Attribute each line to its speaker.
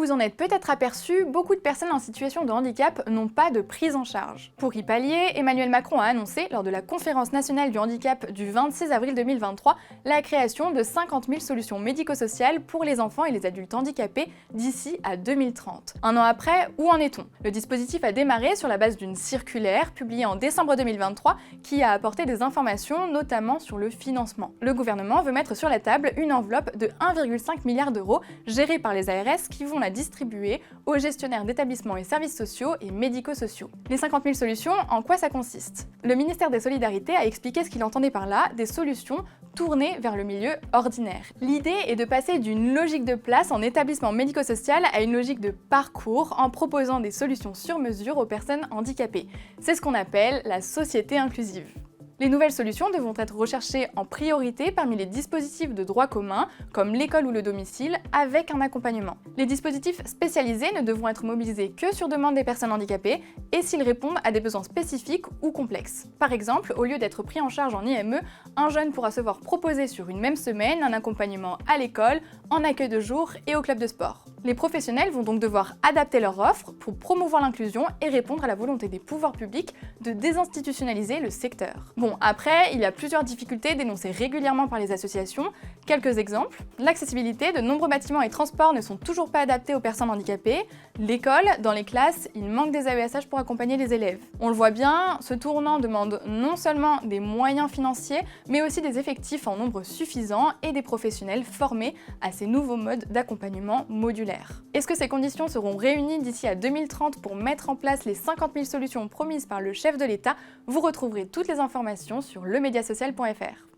Speaker 1: vous en êtes peut-être aperçu, beaucoup de personnes en situation de handicap n'ont pas de prise en charge. Pour y pallier, Emmanuel Macron a annoncé, lors de la conférence nationale du handicap du 26 avril 2023, la création de 50 000 solutions médico-sociales pour les enfants et les adultes handicapés d'ici à 2030. Un an après, où en est-on? Le dispositif a démarré sur la base d'une circulaire publiée en décembre 2023 qui a apporté des informations, notamment sur le financement. Le gouvernement veut mettre sur la table une enveloppe de 1,5 milliard d'euros gérée par les ARS qui vont la distribuer aux gestionnaires d'établissements et services sociaux et médico-sociaux. Les 50 000 solutions, en quoi ça consiste? Le ministère des Solidarités a expliqué ce qu'il entendait par là, des solutions tournées vers le milieu ordinaire. L'idée est de passer d'une logique de place en établissement médico-social à une logique de parcours en proposant des solutions sur mesure aux personnes handicapées. C'est ce qu'on appelle la société inclusive. Les nouvelles solutions devront être recherchées en priorité parmi les dispositifs de droit commun, comme l'école ou le domicile, avec un accompagnement. Les dispositifs spécialisés ne devront être mobilisés que sur demande des personnes handicapées et s'ils répondent à des besoins spécifiques ou complexes. Par exemple, au lieu d'être pris en charge en IME, un jeune pourra se voir proposer sur une même semaine un accompagnement à l'école, en accueil de jour et au club de sport. Les professionnels vont donc devoir adapter leur offre pour promouvoir l'inclusion et répondre à la volonté des pouvoirs publics de désinstitutionnaliser le secteur. Bon, après, il y a plusieurs difficultés dénoncées régulièrement par les associations. Quelques exemples. L'accessibilité, de nombreux bâtiments et transports ne sont toujours pas adaptés aux personnes handicapées. L'école, dans les classes, il manque des AESH pour accompagner les élèves. On le voit bien, ce tournant demande non seulement des moyens financiers, mais aussi des effectifs en nombre suffisant et des professionnels formés à ces nouveaux modes d'accompagnement modulaires. Est-ce que ces conditions seront réunies d'ici à 2030 pour mettre en place les 50 000 solutions promises par le chef de l'État? Vous retrouverez toutes les informations sur lemediasocial.fr.